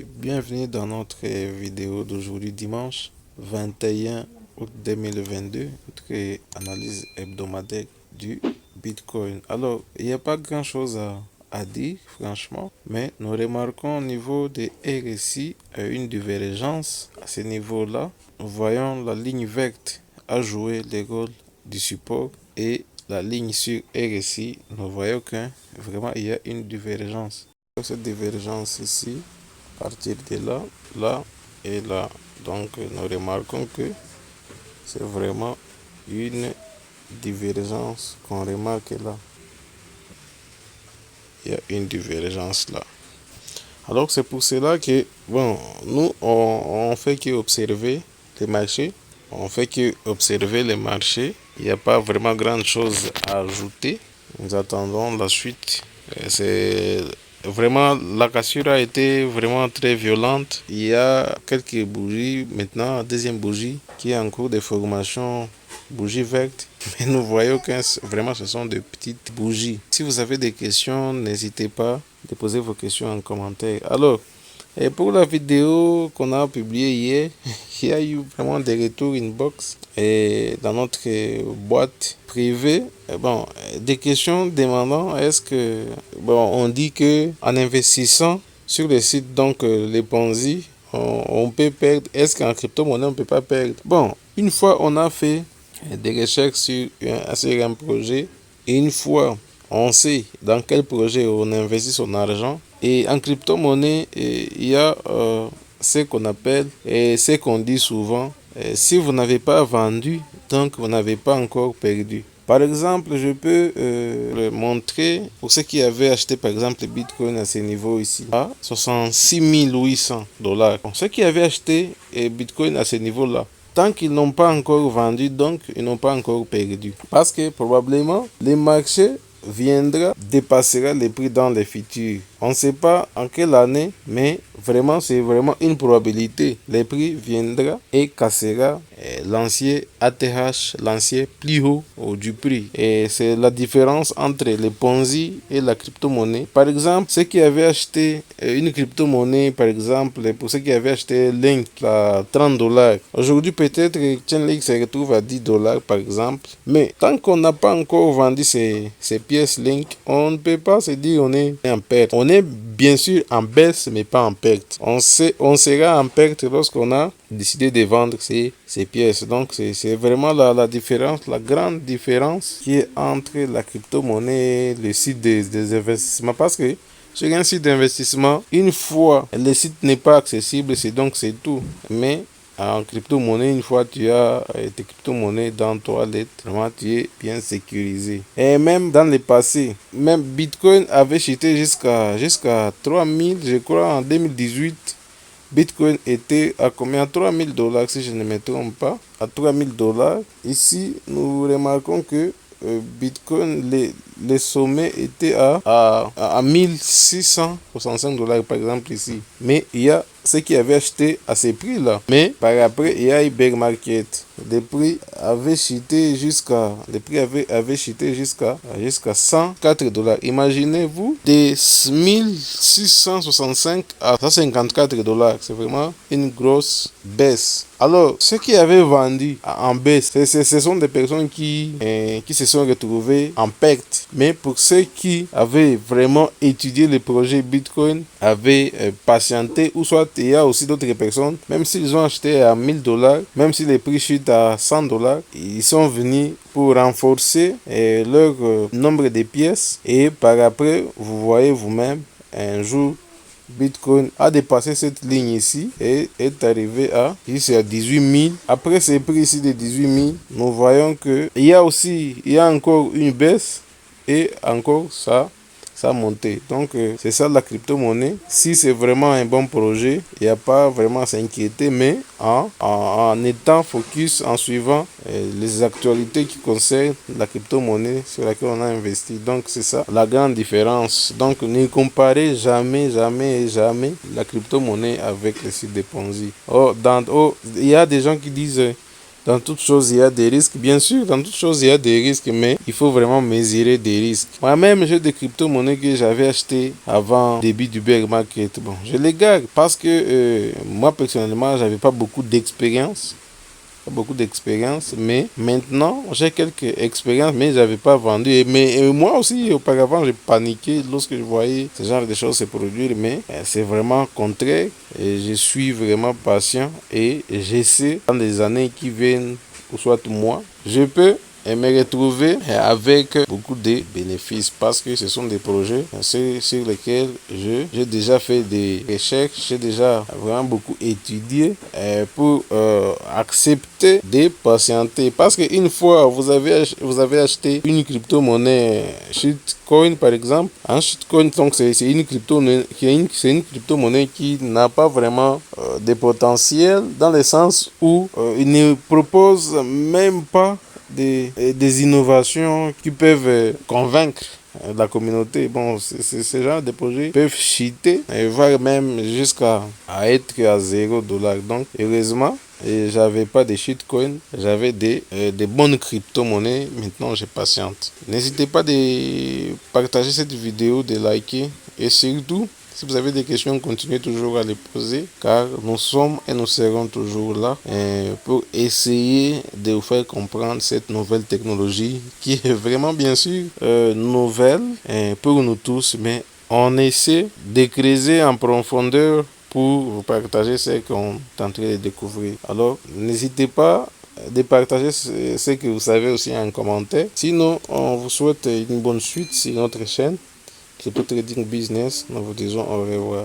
Bienvenue dans notre vidéo d'aujourd'hui dimanche 21 août 2022, notre analyse hebdomadaire du Bitcoin. Alors, il n'y a pas grand-chose à dire, franchement, mais nous remarquons au niveau des RSI une divergence à ce niveau-là. Nous voyons la ligne verte a joué le rôle du support et la ligne sur RSI, nous voyons que vraiment il y a une divergence. Cette divergence ici, à partir de là, là et là. Donc nous remarquons que c'est vraiment une divergence qu'on remarque là. Il y a une divergence là. Alors c'est pour cela que, bon, nous, on fait que observer les marchés. On fait que observer les marchés. Il n'y a pas vraiment grand chose à ajouter. Nous attendons la suite. C'est vraiment, la cassure a été vraiment très violente. Il y a quelques bougies. Maintenant, la deuxième bougie qui est en cours de formation, bougie verte. Mais nous voyons que vraiment ce sont de petites bougies. Si vous avez des questions, n'hésitez pas à poser vos questions en commentaire. Alors, et pour la vidéo qu'on a publiée hier, il y a eu vraiment des retours inbox et dans notre boîte privée. Bon, des questions demandant est-ce que, bon, on dit que en investissant sur les sites, donc les Ponzi, on peut perdre. Est-ce qu'en crypto-monnaie, on ne peut pas perdre? Bon, une fois on a fait des recherches sur un projet, et une fois on sait dans quel projet on investit son argent. Et en crypto-monnaie, il y a ce qu'on appelle et ce qu'on dit souvent, si vous n'avez pas vendu, donc vous n'avez pas encore perdu. Par exemple, je peux le montrer pour ceux qui avaient acheté par exemple le Bitcoin à ce niveau ici, à 66 800 $. Ceux qui avaient acheté Bitcoin à ce niveau-là, tant qu'ils n'ont pas encore vendu, donc ils n'ont pas encore perdu. Parce que probablement, les marchés dépassera les prix dans les futurs. On ne sait pas en quelle année, mais vraiment, c'est vraiment une probabilité. Les prix viendra et cassera l'ancien ATH, l'ancien plus haut du prix. Et c'est la différence entre les Ponzi et la crypto-monnaie. Par exemple, ceux qui avaient acheté une crypto-monnaie, par exemple, pour ceux qui avaient acheté Link à 30 $, aujourd'hui peut-être Chainlink se retrouve à 10 $ par exemple. Mais tant qu'on n'a pas encore vendu ces pièces Link, on ne peut pas se dire on est en perte. On est bien sûr en baisse, mais pas en perte. On sera en perte lorsqu'on a décidé de vendre ces pièces. Donc c'est vraiment la différence, la grande différence qui est entre la crypto-monnaie et le site des investissements. Parce que sur un site d'investissement, une fois le site n'est pas accessible, c'est tout. Mais en crypto-monnaie, une fois tu as tes crypto-monnaies dans ton wallet, vraiment tu es bien sécurisé. Et même dans le passé, même Bitcoin avait chuté jusqu'à 3000, je crois en 2018. Bitcoin était à combien? 3000 $ si je ne me trompe pas. À 3000 $. Ici, nous remarquons que Bitcoin, les sommets étaient à 1665 $ par exemple ici. Mais il y a ceux qui avaient acheté à ces prix-là. Mais par après, il y a eu bear market. Les prix avaient chuté jusqu'à 104 $. Imaginez-vous des 1665 à 154 $. C'est vraiment une grosse baisse. Alors, ceux qui avaient vendu en baisse, ce sont des personnes qui se sont retrouvées en perte. Mais pour ceux qui avaient vraiment étudié le projet Bitcoin, avaient patienté, ou soit il y a aussi d'autres personnes, même s'ils ont acheté à 1000 $, même si les prix chutent à 100 $, ils sont venus pour renforcer leur nombre de pièces. Et par après, vous voyez vous-même, un jour, Bitcoin a dépassé cette ligne ici et est arrivé à 18 000. Après ces prix ici de 18 000, nous voyons que il y a encore une baisse et encore ça monter. Donc c'est ça la crypto-monnaie. Si c'est vraiment un bon projet, il n'y a pas vraiment à s'inquiéter, mais en étant focus, en suivant les actualités qui concernent la crypto-monnaie sur laquelle on a investi. Donc c'est ça la grande différence. Donc ne comparez jamais la crypto-monnaie avec le site de Ponzi. Il y a des gens qui disent Dans toute chose, il y a des risques. Bien sûr, dans toute chose, il y a des risques, mais il faut vraiment mesurer des risques. Moi-même, j'ai des crypto-monnaies que j'avais achetées avant le début du bear market. Bon, je les garde parce que moi, personnellement, j'avais pas beaucoup d'expérience. Beaucoup d'expérience, mais maintenant j'ai quelques expériences, mais j'avais pas vendu. Mais moi aussi, auparavant, j'ai paniqué lorsque je voyais ce genre de choses se produire, mais c'est vraiment contraire. Et je suis vraiment patient et j'essaie dans les années qui viennent, ou soit moi, je peux me retrouver avec beaucoup de bénéfices parce que ce sont des projets sur lesquels j'ai déjà fait des recherches, j'ai déjà vraiment beaucoup étudié pour accepter de patienter. Parce qu'une fois vous avez acheté une crypto-monnaie shitcoin par exemple, un shitcoin donc c'est une crypto-monnaie qui n'a pas vraiment de potentiel dans le sens où il ne propose même pas des innovations qui peuvent convaincre la communauté. Bon, ce genre de projets peuvent cheater et voire même jusqu'à être à $0. Donc, heureusement, et j'avais pas de shitcoin, j'avais des bonnes crypto-monnaies. Maintenant, je patiente. N'hésitez pas de partager cette vidéo, de liker et surtout, si vous avez des questions, continuez toujours à les poser car nous sommes et nous serons toujours là pour essayer de vous faire comprendre cette nouvelle technologie qui est vraiment bien sûr nouvelle pour nous tous, mais on essaie de creuser en profondeur pour vous partager ce qu'on est en train de découvrir. Alors, n'hésitez pas de partager ce que vous savez aussi en commentaire. Sinon, on vous souhaite une bonne suite sur notre chaîne. C'est pour Trading Business. Nous vous disons au revoir.